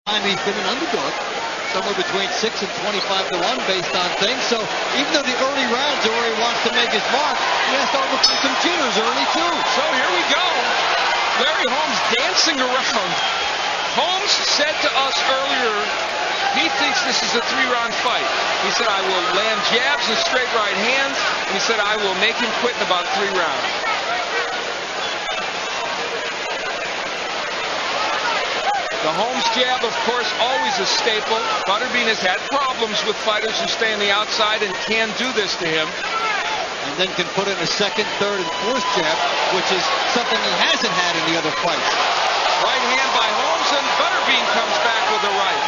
He's been an underdog, somewhere between 6 and 25 to 1 based on things. So even though the early rounds are where he wants to make his mark, he has to overcome some jitters early too. So here we go. Larry Holmes dancing around. Holmes said to us earlier, he thinks this is a 3-round fight. He said, I will land jabs and straight right hands. And he said, I will make him quit in about 3 rounds. The Holmes jab, of course, always a staple. Butterbean has had problems with fighters who stay on the outside and can do this to him. And then can put in a second, third, and fourth jab, which is something he hasn't had in the other fights. Right hand by Holmes, and Butterbean comes back with a right.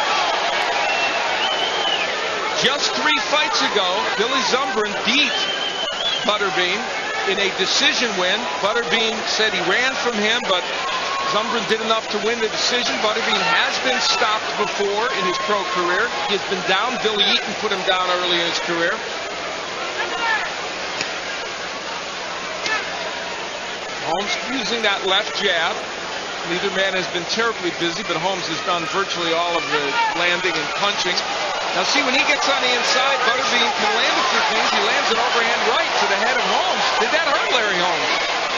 Just 3 fights ago, Billy Zumbrun beat Butterbean in a decision win. Butterbean said he ran from him, but Zumbrun did enough to win the decision. Butterbean has been stopped before in his pro career. He has been down. Billy Eaton put him down early in his career. Holmes using that left jab. Neither man has been terribly busy, but Holmes has done virtually all of the landing and punching. Now see, when he gets on the inside, Butterbean can land a few things. He lands an overhand right to the head of Holmes. Did that hurt Larry Holmes?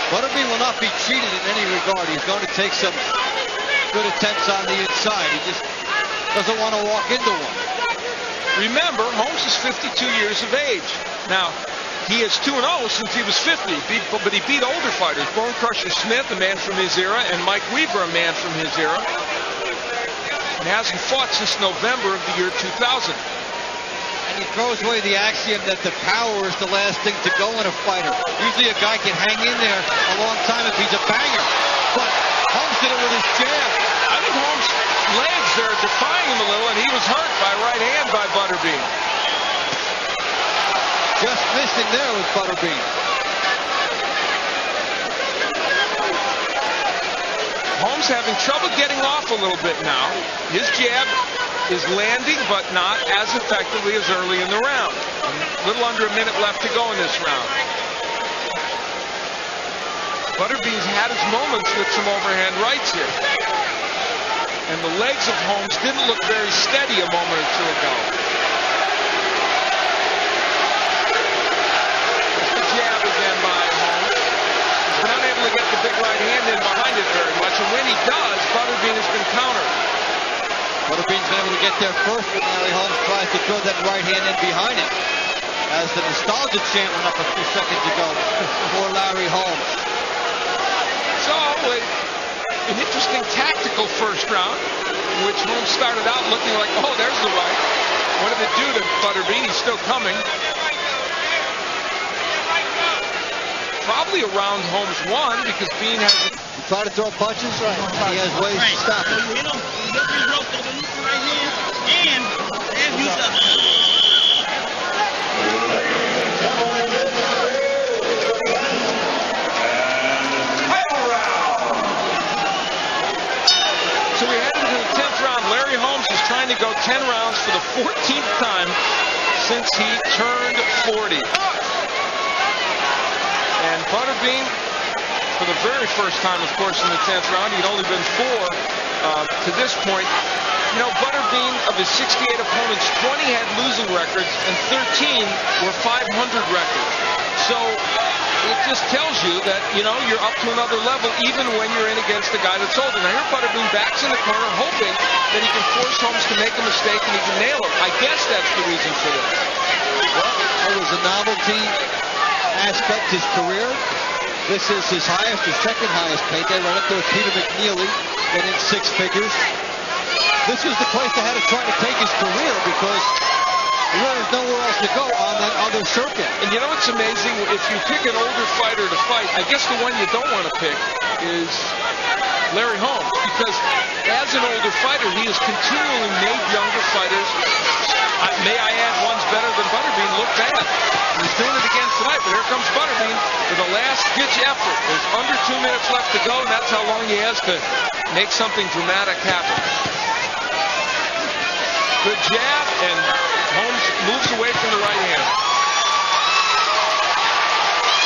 Butterbean will not be cheated in any regard. He's going to take some good attempts on the inside. He just doesn't want to walk into one. Remember, Holmes is 52 years of age. Now, he is 2-0 since he was 50, but he beat older fighters. Bone Crusher Smith, a man from his era, and Mike Weaver, a man from his era. And hasn't fought since November of the year 2000. And he throws away the axiom that the power is the last thing to go in a fighter. Usually a guy can hang in there a long time if he's a banger. But Holmes did it with his jab. I think Holmes' legs are defying him a little, and he was hurt by right hand by Butterbean. Just missing there with Butterbean. Holmes having trouble getting off a little bit now. His jab is landing, but not as effectively as early in the round. A little under a minute left to go in this round. Butterbean's had his moments with some overhand rights here. And the legs of Holmes didn't look very steady a moment or two ago. The jab again by Holmes. He's been unable to get the big right hand in behind it very much, and when he does, Butterbean has been countered. Butterbean's been able to get there first, but Larry Holmes tries to throw that right hand in behind it. As the nostalgia chant went up a few seconds ago for Larry Holmes. So, an interesting tactical first round, in which Holmes started out looking like, oh, there's the right. What did it do to Butterbean? He's still coming. Probably around Holmes won because Bean has... He tried to throw punches, right? He has ways to stop it. You hit him, you hit his rope with the right hand, and use the... So we head into the 10th round. Larry Holmes is trying to go 10 rounds for the 14th time since he turned 40. And Butterbean, for the very first time, of course, in the 10th round, he'd only been 4 to this point. You know, Butterbean, of his 68 opponents, 20 had losing records, and 13 were 500 records. So it just tells you that, you know, you're up to another level even when you're in against a guy that's older. Now here Butterbean backs in the corner hoping that he can force Holmes to make a mistake and he can nail him. I guess that's the reason for this. Well, it was a novelty aspect his career. This is his highest or second highest payday, right up there with Peter McNeely, getting 6 figures. This was the place that had to try to take his career because there's nowhere else to go on that other circuit. And you know what's amazing? If you pick an older fighter to fight, I guess the one you don't want to pick is Larry Holmes, because as an older fighter, he has continually made younger fighters, may I add, one's better than Butterbean, look bad. He's doing it again tonight, but here comes Butterbean with a last-ditch effort. There's under 2 minutes left to go, and that's how long he has to make something dramatic happen. Good jab, and Holmes moves away from the right hand.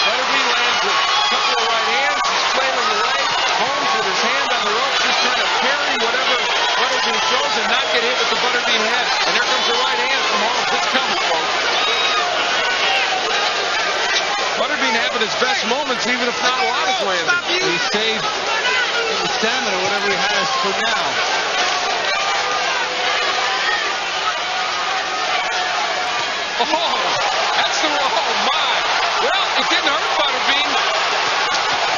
Butterbean lands a couple of right hands. He's flailing away. Holmes with his hand on the ropes, just trying to parry whatever Butterbean throws, and moments, even if not a lot is landing. He saved the stamina, whatever he has for now. Oh, that's the roll. Oh, my. Well, it didn't hurt Butterbean.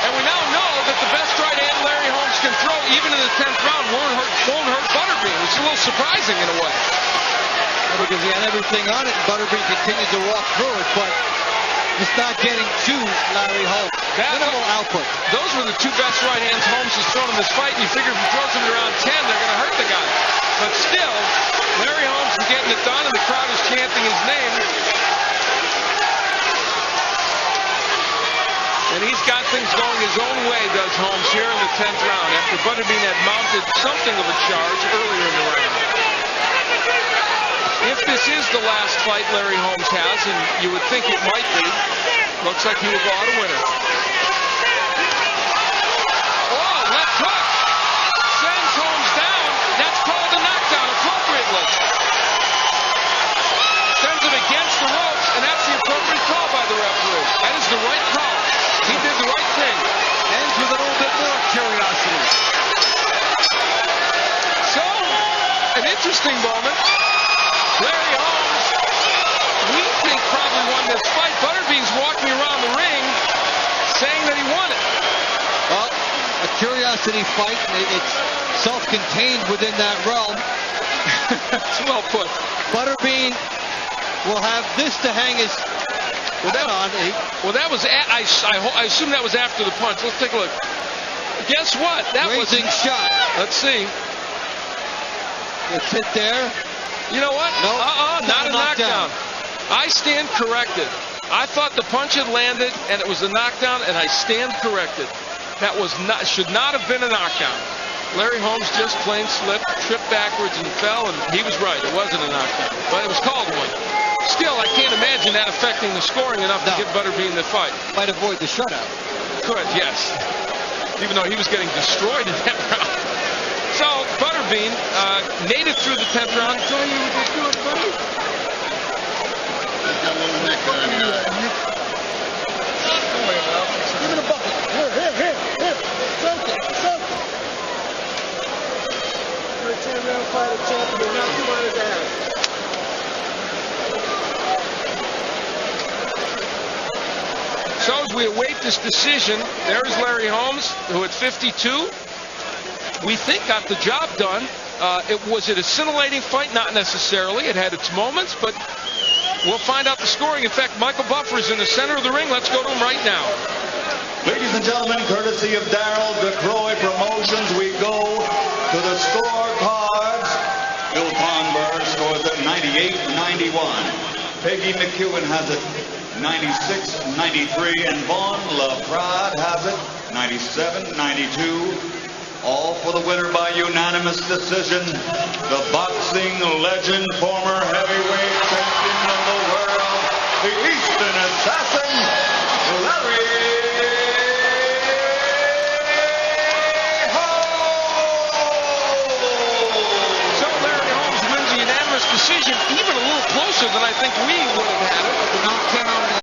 And we now know that the best right hand Larry Holmes can throw, even in the 10th round, won't hurt Butterbean, which is a little surprising in a way. Because he had everything on it, and Butterbean continued to walk through it, but just not getting to Larry Holmes. Minimal output. Those were the two best right hands Holmes has thrown in this fight, and you figure if he throws them around 10, they're going to hurt the guy. But still, Larry Holmes is getting it done, and the crowd is chanting his name. And he's got things going his own way, does Holmes, here in the 10th round, after Butterbean had mounted something of a charge earlier in the round. If this is the last fight Larry Holmes has, and you would think it might be, looks like he will go out a winner. Oh, left hook! Sends Holmes down. That's called a knockdown appropriately. Sends him against the ropes, and that's the appropriate call by the referee. That is the right call. He did the right thing. Ends with a little bit more curiosity. So, an interesting moment. Larry Holmes, we think probably won this fight. Butterbean's walking around the ring saying that he won it. Well, a curiosity fight. It's self-contained within that realm. It's well put. Butterbean will have this to hang his head on. Well, that was, I assume that was after the punch. Let's take a look. Guess what? That was a shot. Let's see. It's hit there. You know what? No, not a knockdown. I stand corrected. I thought the punch had landed and it was a knockdown, and I stand corrected. That should not have been a knockdown. Larry Holmes just plain slipped, tripped backwards and fell, and he was right. It wasn't a knockdown, but it was called one. Still, I can't imagine that affecting the scoring enough to give Butterbean the fight. Might avoid the shutout. Could, yes. Even though he was getting destroyed in that round. So, Butterbean made it through the 10th round. Show you what you're doing, buddy. Give me the bucket. Here. Soak it. You're a 10-round fighter champion. Now you want his ass. So, as we await this decision, there is Larry Holmes, who at 52, we think got the job done. Was it a scintillating fight? Not necessarily. It had its moments, but we'll find out the scoring. In fact, Michael Buffer is in the center of the ring. Let's go to him right now. Ladies and gentlemen, courtesy of Darryl DeCroy Promotions, we go to the scorecards. Bill Conberg scores at 98-91. Peggy McEwen has it 96-93, and Vaughn LaPrade has it 97-92. All for the winner by unanimous decision, the boxing legend, former heavyweight champion of the world, the Eastern Assassin,